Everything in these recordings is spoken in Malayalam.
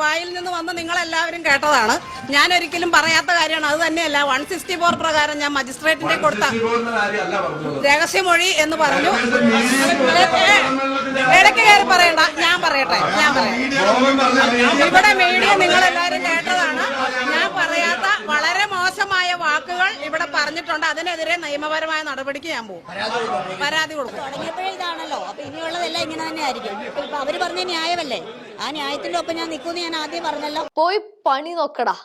വായിൽ നിന്ന് വന്ന് നിങ്ങളെല്ലാവരും കേട്ടതാണ്. ഞാൻ ഒരിക്കലും പറയാത്ത കാര്യമാണ്. അത് തന്നെയല്ല, 164 പ്രകാരം ഞാൻ മജിസ്ട്രേറ്റിന്റെ കൊടുത്ത രഹസ്യമൊഴി എന്ന് പറഞ്ഞു. ഇടയ്ക്ക് കയറി പറയണ്ട, ഞാൻ പറയട്ടെ. ഇവിടെ മീഡിയ നിങ്ങളെല്ലാവരും കേട്ടതാണ്. ഞാൻ പറയാത്ത വളരെ മോശമായ വാക്കുകൾ ഇവിടെ പറഞ്ഞിട്ടുണ്ട്. അതിനെതിരെ നിയമപരമായ നടപടിക്ക് ഞാൻ പോകും, പരാതി കൊടുക്കും. തുടങ്ങിയപ്പോഴേ ഇതാണല്ലോ, അപ്പൊ ഇനിയുള്ളതെല്ലാം ഇങ്ങനെ തന്നെ ആയിരിക്കും. ഇപ്പൊ അവര് പറഞ്ഞ ന്യായമല്ലേ, ആ ന്യായത്തിന്റെ ഒപ്പം ഞാൻ നിൽക്കുന്നു. ഞാൻ ആദ്യം പറഞ്ഞല്ലോ, പോയി പണി നോക്കടാ.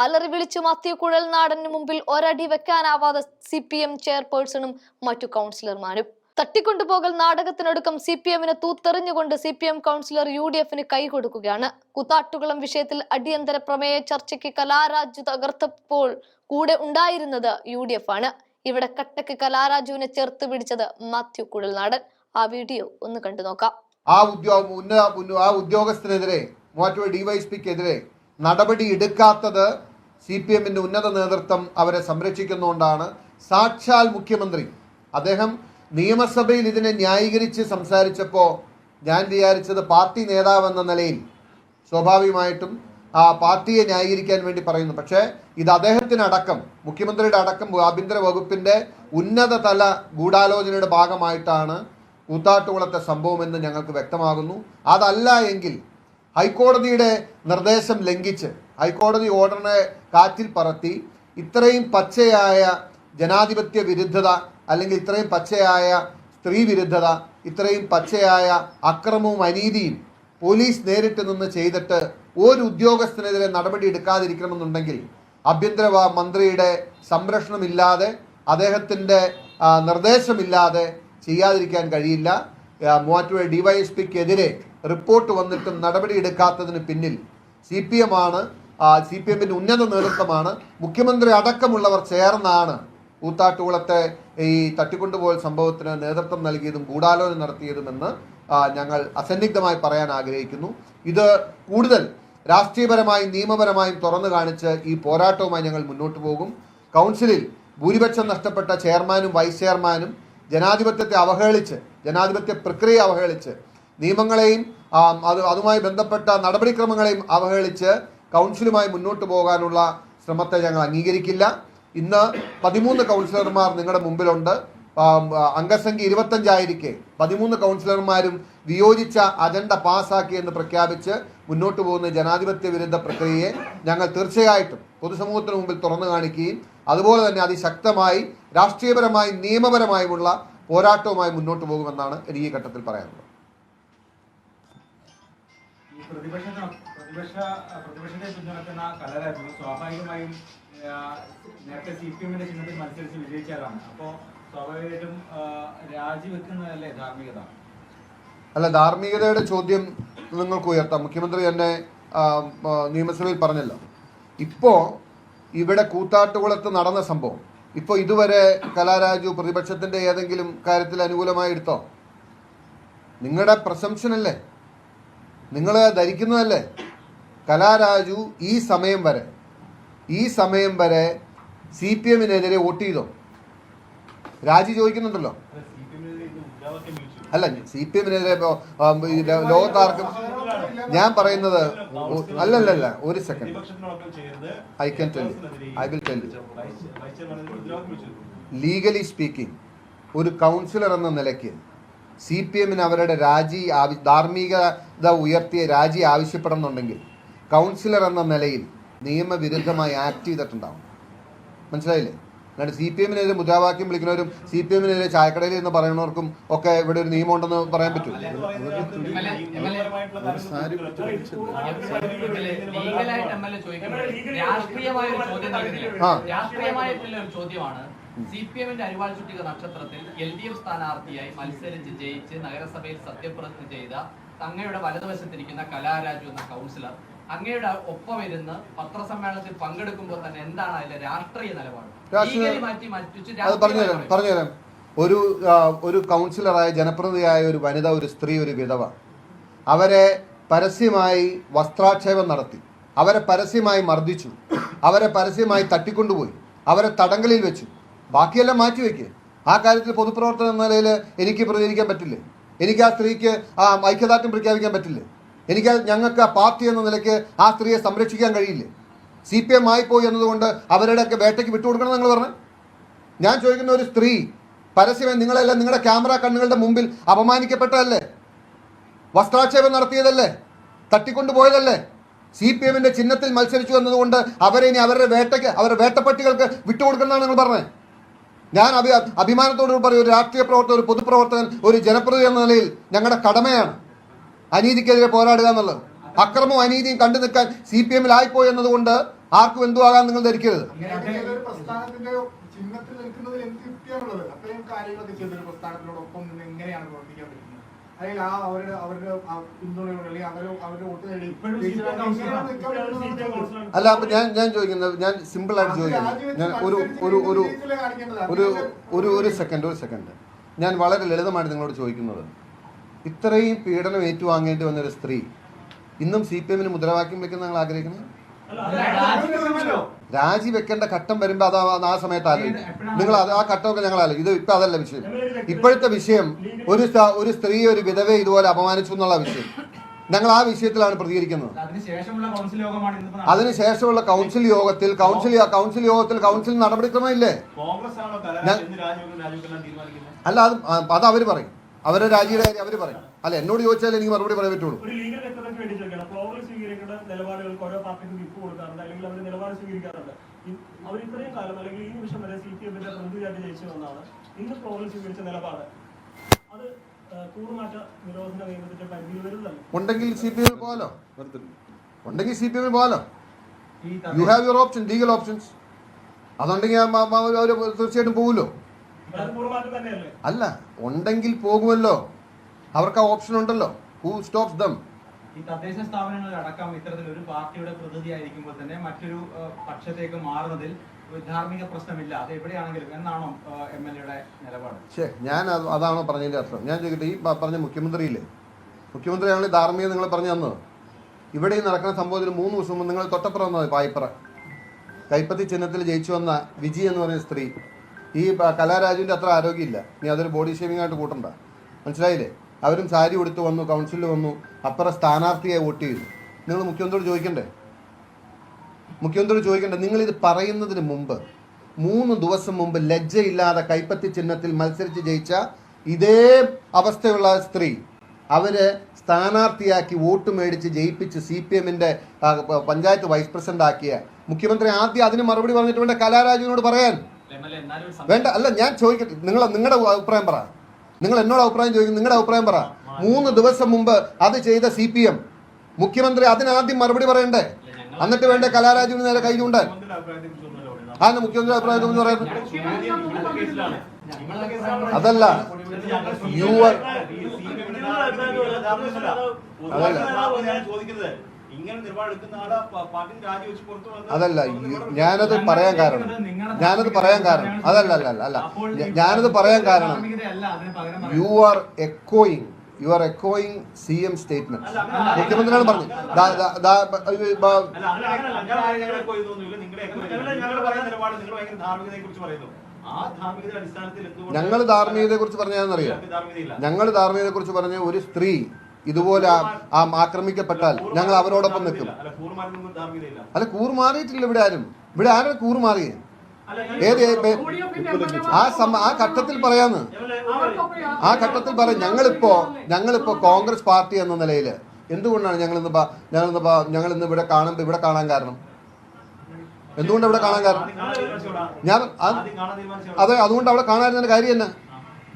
അലറി വിളിച്ചു മാത്യു കുഴൽനാടന് മുമ്പിൽ ഒരടി വെക്കാനാവാതെ CPM ചെയർപേഴ്സണും മറ്റു കൗൺസിലർമാരും. തട്ടിക്കൊണ്ടുപോകൽ നാടകത്തിനൊടുക്കം CPM-ന് തൂത്തെറിഞ്ഞുകൊണ്ട് CPM കൗൺസിലർ UDF-ന് കൈകൊടുക്കുകയാണ്. കൂത്താട്ടുകുളം വിഷയത്തിൽ അടിയന്തര പ്രമേയ ചർച്ചയ്ക്ക് കലാരാജു തകർത്തപ്പോൾ കൂടെ ഉണ്ടായിരുന്നത് UDF ആണ്. ഇവിടെ കട്ടക്ക് കലാരാജുവിനെ ചേർത്ത് പിടിച്ചത് മാത്യു കുഴൽനാടൻ. ആ വീഡിയോ ഒന്ന് കണ്ടു നോക്കാം. ആ ഉദ്യോഗസ്ഥനെതിരെ, മൂവാറ്റുപുഴ DYSP-ക്കെതിരെ നടപടി എടുക്കാത്തത് CPM-ന്റെ ഉന്നത നേതൃത്വം അവരെ സംരക്ഷിക്കുന്നുകൊണ്ടാണ്. സാക്ഷാൽ മുഖ്യമന്ത്രി അദ്ദേഹം നിയമസഭയിൽ ഇതിനെ ന്യായീകരിച്ച് സംസാരിച്ചപ്പോൾ ഞാൻ വിചാരിച്ചത് പാർട്ടി നേതാവെന്ന നിലയിൽ സ്വാഭാവികമായിട്ടും ആ പാർട്ടിയെ ന്യായീകരിക്കാൻ വേണ്ടി പറയുന്നു. പക്ഷേ ഇത് അദ്ദേഹത്തിനടക്കം, മുഖ്യമന്ത്രിയുടെ അടക്കം ആഭ്യന്തര വകുപ്പിന്റെ ഉന്നതതല ഗൂഢാലോചനയുടെ ഭാഗമായിട്ടാണ് കൂത്താട്ടുകുളത്തെ സംഭവമെന്ന് ഞങ്ങൾക്ക് വ്യക്തമാകുന്നു. അതല്ല എങ്കിൽ ഹൈക്കോടതിയുടെ നിർദ്ദേശം ലംഘിച്ച് ഹൈക്കോടതി ഓർഡറിനെ കാറ്റിൽ പറത്തി ഇത്രയും പച്ചയായ ജനാധിപത്യ വിരുദ്ധത, അല്ലെങ്കിൽ ഇത്രയും പച്ചയായ സ്ത്രീ വിരുദ്ധത, ഇത്രയും പച്ചയായ അക്രമവും അനീതിയും പോലീസ് നേരിട്ട് നിന്ന് ചെയ്തിട്ട് ഒരു ഉദ്യോഗസ്ഥനെതിരെ നടപടി എടുക്കാതിരിക്കണമെന്നുണ്ടെങ്കിൽ ആഭ്യന്തര മന്ത്രിയുടെ സംരക്ഷണമില്ലാതെ, അദ്ദേഹത്തിൻ്റെ നിർദ്ദേശമില്ലാതെ ചെയ്യാതിരിക്കാൻ കഴിയില്ല. മൂവാറ്റുപുഴ DYSP-ക്കെതിരെ റിപ്പോർട്ട് വന്നിട്ടും നടപടി എടുക്കാത്തതിന് പിന്നിൽ CPM ആണ്. CPM-ന്റെ ഉന്നത നേതൃത്വമാണ്. മുഖ്യമന്ത്രി അടക്കമുള്ളവർ ചേർന്നാണ് കൂത്താട്ടുകുളത്തെ ഈ തട്ടിക്കൊണ്ടുപോയ സംഭവത്തിന് നേതൃത്വം നൽകിയതും ഗൂഢാലോചന നടത്തിയതുമെന്ന് ഞങ്ങൾ അസന്നിഗ്ധമായി പറയാൻ ആഗ്രഹിക്കുന്നു. ഇത് കൂടുതൽ രാഷ്ട്രീയപരമായും നിയമപരമായും തുറന്നു കാണിച്ച് ഈ പോരാട്ടവുമായി ഞങ്ങൾ മുന്നോട്ട് പോകും. കൗൺസിലിൽ ഭൂരിപക്ഷം നഷ്ടപ്പെട്ട ചെയർമാനും വൈസ് ചെയർമാനും ജനാധിപത്യത്തെ അവഹേളിച്ച്, ജനാധിപത്യ പ്രക്രിയ അവഹേളിച്ച്, നിയമങ്ങളെയും അതുമായി ബന്ധപ്പെട്ട നടപടിക്രമങ്ങളെയും അവഹേളിച്ച് കൗൺസിലുമായി മുന്നോട്ട് പോകാനുള്ള ശ്രമത്തെ ഞങ്ങൾ അംഗീകരിക്കില്ല. ഇന്ന് 13 കൗൺസിലർമാർ നിങ്ങളുടെ മുമ്പിലുണ്ട്. അംഗസംഖ്യ 25 13 കൗൺസിലർമാരും വിയോജിച്ച അജണ്ട പാസ്സാക്കി എന്ന് പ്രഖ്യാപിച്ച് മുന്നോട്ട് പോകുന്ന ജനാധിപത്യ വിരുദ്ധ പ്രക്രിയയെ ഞങ്ങൾ തീർച്ചയായിട്ടും പൊതുസമൂഹത്തിന് മുമ്പിൽ തുറന്നു കാണിക്കുകയും അതുപോലെ തന്നെ അതിശക്തമായി രാഷ്ട്രീയപരമായും നിയമപരമായുമുള്ള പോരാട്ടവുമായി മുന്നോട്ട് പോകുമെന്നാണ് എനിക്ക് ഈ ഘട്ടത്തിൽ പറയാനുള്ളത്. പ്രതിപക്ഷത്തെ പിന്തുണക്കുന്ന കലാരാജു സ്വാഭാവികമായും നേരത്തെ CPM-ന്റെ ചിഹ്നത്തിൽ മത്സരിച്ച് വിജയിച്ചതാണ്. അപ്പോൾ സ്വാഭാവികമായിട്ടും രാജിവെക്കുന്നതല്ലേ ധാർമ്മികത? അല്ല, ധാർമ്മികതയുടെ ചോദ്യം നിങ്ങൾക്ക് ഉയർത്താം. മുഖ്യമന്ത്രി തന്നെ നിയമസഭയിൽ പറഞ്ഞല്ലോ. ഇപ്പോൾ ഇവിടെ കൂത്താട്ടുകുളത്ത് നടന്ന സംഭവം ഇപ്പോൾ ഇതുവരെ കലാരാജു പ്രതിപക്ഷത്തിൻ്റെ ഏതെങ്കിലും കാര്യത്തിൽ അനുകൂലമായി എടുത്തോ? നിങ്ങളുടെ പ്രശംസനല്ലേ, നിങ്ങൾ ധരിക്കുന്നതല്ലേ? കലാരാജു ഈ സമയം വരെ CPM-നെതിരെ വോട്ട് ചെയ്തോ? രാജി ചോദിക്കുന്നുണ്ടല്ലോ. അല്ല, CPM-നെതിരെ ലോകത്താർക്കും ഞാൻ പറയുന്നത് അല്ലല്ല, ഒരു second, I will tell you. Legally speaking, ഒരു കൗൺസിലർ എന്ന നിലയ്ക്ക് CPM-ന് അവരുടെ ധാർമ്മികത ഉയർത്തിയ രാജി ആവശ്യപ്പെടുന്നുണ്ടെങ്കിൽ കൗൺസിലർ എന്ന നിലയിൽ നിയമവിരുദ്ധമായി ആക്ട് ചെയ്തിട്ടുണ്ടാവും. മനസ്സിലായില്ലേ? അല്ലാണ്ട് CPM-നെതിരെ മുദ്രാവാക്യം വിളിക്കുന്നവരും CPM-നെതിരെ ചായക്കടയിൽ എന്ന് പറയുന്നവർക്കും ഒക്കെ ഇവിടെ ഒരു നിയമം ഉണ്ടെന്ന് പറയാൻ പറ്റും. CPM-ന്റെ അരിവാൾ ചുറ്റിക നക്ഷത്രത്തിൽ LDF സ്ഥാനാർത്ഥിയായി മത്സരിച്ച് ജയിച്ച് നഗരസഭയിൽ സത്യപ്രതിജ്ഞ ചെയ്ത അങ്ങയുടെ വലതുവശത്തിരിക്കുന്ന കലാരാജു എന്ന കൗൺസിലർ അങ്ങയുടെ ഒപ്പം ഇരുന്ന് പത്രസമ്മേളനത്തിൽ പങ്കെടുക്കുമ്പോൾ തന്നെ എന്താണ് അതിലെ രാഷ്ട്രീയ നിലപാട്? പറഞ്ഞുതരാം. ഒരു കൗൺസിലറായ ജനപ്രതിനിധിയായ ഒരു വനിത, ഒരു സ്ത്രീ, ഒരു വിധവ, അവരെ പരസ്യമായി വസ്ത്രാക്ഷേപം നടത്തി, അവരെ പരസ്യമായി മർദ്ദിച്ചു, അവരെ പരസ്യമായി തട്ടിക്കൊണ്ടുപോയി, അവരെ തടങ്കലിൽ വെച്ചു. ബാക്കിയെല്ലാം മാറ്റിവെക്കുക. ആ കാര്യത്തിൽ പൊതുപ്രവർത്തന എന്ന നിലയിൽ എനിക്ക് പ്രതികരിക്കാൻ പറ്റില്ലേ? എനിക്ക് ആ സ്ത്രീക്ക് ഐക്യദാർഢ്യം പ്രഖ്യാപിക്കാൻ പറ്റില്ലേ? ഞങ്ങൾക്ക് ആ പാർട്ടി എന്ന നിലയ്ക്ക് ആ സ്ത്രീയെ സംരക്ഷിക്കാൻ കഴിയില്ലേ? CPM ആയിപ്പോയി എന്നതുകൊണ്ട് അവരുടെയൊക്കെ വേട്ടയ്ക്ക് വിട്ടുകൊടുക്കണം നിങ്ങൾ പറഞ്ഞു? ഞാൻ ചോദിക്കുന്ന, ഒരു സ്ത്രീ പരസ്യമായി നിങ്ങളെല്ലാം നിങ്ങളുടെ ക്യാമറ കണ്ണുകളുടെ മുമ്പിൽ അപമാനിക്കപ്പെട്ടതല്ലേ? വസ്ത്രാക്ഷേപം നടത്തിയതല്ലേ? തട്ടിക്കൊണ്ടുപോയതല്ലേ? CPM-ന്റെ ചിഹ്നത്തിൽ മത്സരിച്ചു എന്നതുകൊണ്ട് അവരെ ഇനി അവരുടെ വേട്ടപ്പട്ടികൾക്ക് വിട്ടുകൊടുക്കണമെന്നാണ് നിങ്ങൾ പറഞ്ഞത്. ഞാൻ അഭിമാനത്തോട് പറയും, ഒരു രാഷ്ട്രീയ പ്രവർത്തകൻ, ഒരു പൊതുപ്രവർത്തകൻ, ഒരു ജനപ്രതിനിധി എന്ന നിലയിൽ ഞങ്ങളുടെ കടമയാണ് അനീതിക്കെതിരെ പോരാടുക എന്നുള്ളത്. അക്രമവും അനീതിയും കണ്ടു നിൽക്കാൻ CPM-ൽ ആയിപ്പോയി എന്നതുകൊണ്ട് ആർക്കും എന്തു ആകാൻ നിങ്ങൾ ധരിക്കരുത്. ചിഹ്നത്തിൽ നിൽക്കുന്നതിൽ എന്ത് യുക്തിയാണുള്ളത്? അത്രയും കാര്യങ്ങളൊക്കെ ചെയ്തൊരു പ്രസ്ഥാനത്തിനോടൊപ്പം നിന്ന് എങ്ങനെയാണ് പ്രവർത്തിക്കാൻ പറ്റുന്നത്? അല്ലെങ്കിൽ അവരുടെ പിന്തുണയോട് അല്ലെങ്കിൽ അവരുടെ വോട്ട് നേടി അല്ല, അപ്പൊ ഞാൻ ചോദിക്കുന്നത്, ഞാൻ സിമ്പിൾ ആയിട്ട് ചോദിക്കുന്നത്, ഞാൻ ഒരു സെക്കൻഡ് ഞാൻ വളരെ ലളിതമായിട്ട് നിങ്ങളോട് ചോദിക്കുന്നത്, ഇത്രയും പീഡനം ഏറ്റുവാങ്ങേണ്ടി വന്നൊരു സ്ത്രീ ഇന്നും CPM-ന് മുദ്രാവാക്യം വെക്കുന്ന നിങ്ങൾ ആഗ്രഹിക്കുന്നത്? രാജിവെക്കേണ്ട ഘട്ടം വരുമ്പോൾ അത് ആ സമയത്ത് ആലോചിക്കും നിങ്ങൾ. ആ ഘട്ടമൊക്കെ ഞങ്ങൾ ആലോചിക്കും. ഇത് ഇപ്പം അതല്ല വിഷയം. ഇപ്പോഴത്തെ വിഷയം ഒരു സ്ത്രീ, ഒരു വിധവയെ ഇതുപോലെ അപമാനിച്ചു എന്നുള്ള വിഷയം. ഞങ്ങൾ ആ വിഷയത്തിലാണ് പ്രതികരിക്കുന്നത്. അതിനുശേഷമുള്ള കൗൺസിൽ യോഗത്തിൽ കൗൺസിൽ നടപടിക്രമമില്ലേ? അല്ല, അത് അവർ പറയും. അവരുടെ രാജിയുടെ കാര്യം അവർ പറയും. അല്ല, എന്നോട് ചോദിച്ചാൽ എനിക്ക് മറുപടി പറയാൻ പറ്റുള്ളൂ. നിലപാടുകൾക്ക് ഓരോ പാർട്ടിക്കും വിപ്പ് കൊടുക്കാറുണ്ട്, അല്ലെങ്കിൽ അവർ നിലപാട് സ്വീകരിക്കാറുണ്ട്. അവർ ഇത്രയും കാലം അല്ലെങ്കിൽ ഈ നിമിഷം വരെ CPM-ന്റെ പ്രതിനിധിയായിട്ട് ജയിച്ചു വന്നാണ്. ഇന്ന് പ്രോഗ്രാം സ്വീകരിച്ച നിലപാട് അത് കൂറുമാറ്റ നിരോധന നിയമത്തിന്റെ പരിധി വരുന്നതല്ല. ഉണ്ടെങ്കിൽ CPM പോകാലോ, you have your option, legal options. അതുണ്ടെങ്കിൽ അവർ തീർച്ചയായിട്ടും പോകുമല്ലോ. അല്ല, ഉണ്ടെങ്കിൽ പോകുമല്ലോ, അവർക്ക് ആ ഓപ്ഷൻ ഉണ്ടല്ലോ. Who stops dum? ഈ തദ്ദേശ സ്ഥാപനങ്ങളിലടക്കം ഇത്തരത്തിൽ ഒരു പാർട്ടിയുടെ പ്രതിനിധിയായിരിക്കുമ്പോൾ തന്നെ മറ്റൊരു പക്ഷത്തേക്ക് മാറുന്നതിൽ ധാർമ്മിക പ്രശ്നമില്ല, അത് എവിടെയാണെങ്കിലും എന്നാണോ MLA-യുടെ നിലപാട്? ഞാൻ അതാണോ പറഞ്ഞതിന്റെ അർത്ഥം? ഞാൻ ചോദിക്കട്ടെ, ഈ പറഞ്ഞ മുഖ്യമന്ത്രിയാണെങ്കിൽ ധാർമ്മിക നിങ്ങൾ പറഞ്ഞു തന്നത്? ഇവിടെ ഈ നടക്കുന്ന സംഭവത്തിൽ 3 ദിവസം മുമ്പ് നിങ്ങൾ തൊട്ടപ്പുറം വന്നത് പായിപ്പറ കൈപ്പത്തി ചിഹ്നത്തിൽ ജയിച്ചു വന്ന വിജി എന്ന് പറയുന്ന സ്ത്രീ, ഈ കലാരാജുവിൻ്റെ അത്ര ആരോഗ്യമില്ല, നീ അതൊരു ബോഡി ഷേമിംഗ് ആയിട്ട് കൂട്ടണ്ട, മനസ്സിലായില്ലേ? അവരും സാരി ഉടുത്ത് വന്നു, കൗൺസിലിൽ വന്നു, അപ്പുറം സ്ഥാനാർത്ഥിയായി വോട്ട് ചെയ്തു. നിങ്ങൾ മുഖ്യമന്ത്രിയോട് ചോദിക്കണ്ടേ? നിങ്ങളിത് പറയുന്നതിന് മുമ്പ് 3 ദിവസം മുമ്പ് ലജ്ജയില്ലാതെ കൈപ്പത്തി ചിഹ്നത്തിൽ മത്സരിച്ച് ജയിച്ച ഇതേ അവസ്ഥയുള്ള സ്ത്രീ അവര് സ്ഥാനാർത്ഥിയാക്കി വോട്ട് മേടിച്ച് ജയിപ്പിച്ച് CPM-ന്റെ പഞ്ചായത്ത് വൈസ് പ്രസിഡന്റ് ആക്കിയ മുഖ്യമന്ത്രി ആദ്യം അതിന് മറുപടി പറഞ്ഞിട്ട് വേണ്ട കലാരാജുവിനോട് പറയാൻ വേണ്ട. അല്ല, ഞാൻ ചോദിക്കട്ടെ, നിങ്ങളുടെ അഭിപ്രായം പറ. നിങ്ങൾ എന്നോട് അഭിപ്രായം ചോദിക്കും, നിങ്ങളുടെ അഭിപ്രായം പറ. 3 ദിവസം മുമ്പ് അത് ചെയ്ത CPM മുഖ്യമന്ത്രി അതിനാദ്യം മറുപടി പറയണ്ടേ? എന്നിട്ട് വേണ്ട കലാരാജുവിന് നേരെ കൈ ചൂണ്ടാൻ. ആണ് മുഖ്യമന്ത്രി അഭിപ്രായം എന്ന് പറയുന്നത്? അതല്ല, അതല്ല ഞാനത് പറയാൻ കാരണം യു ആർ എക്കോയിങ് CM സ്റ്റേറ്റ്മെന്റ്. മുഖ്യമന്ത്രിയാണ് പറഞ്ഞു. ഞങ്ങൾ ധാർമ്മികതയെ കുറിച്ച് പറഞ്ഞാന്നറിയാം. ഞങ്ങൾ ധാർമ്മികതയെ കുറിച്ച് പറഞ്ഞ ഒരു സ്ത്രീ ഇതുപോലെ ആക്രമിക്കപ്പെട്ടാൽ ഞങ്ങൾ അവരോടൊപ്പം നിൽക്കും. അല്ല, കൂറുമാറിയിട്ടില്ല ഇവിടെ ആരും കൂറുമാറിയേ? ആ ഘട്ടത്തിൽ പറയാന്ന്, ഞങ്ങളിപ്പോ കോൺഗ്രസ് പാർട്ടി എന്ന നിലയിൽ എന്തുകൊണ്ടാണ് ഞങ്ങളിന്ന് ഇവിടെ കാണാൻ കാരണം? എന്തുകൊണ്ട് ഇവിടെ കാണാൻ കാരണം? അതെ, അതുകൊണ്ട് അവിടെ കാണാതിരുന്ന കാര്യം തന്നെ.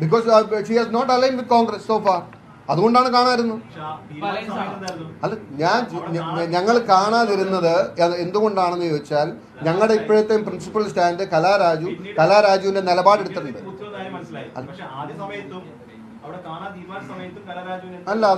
Because she has not align with Congress so far. അതുകൊണ്ടാണ് കാണാതിരുന്നത്. അല്ല, ഞങ്ങൾ കാണാതിരുന്നത് എന്തുകൊണ്ടാണെന്ന് ചോദിച്ചാൽ ഞങ്ങളുടെ ഇപ്പോഴത്തെ പ്രിൻസിപ്പൽ സ്റ്റാൻഡ് കലാരാജുവിന്റെ നിലപാടെടുത്തിട്ടുണ്ട്. അല്ല, അതെ.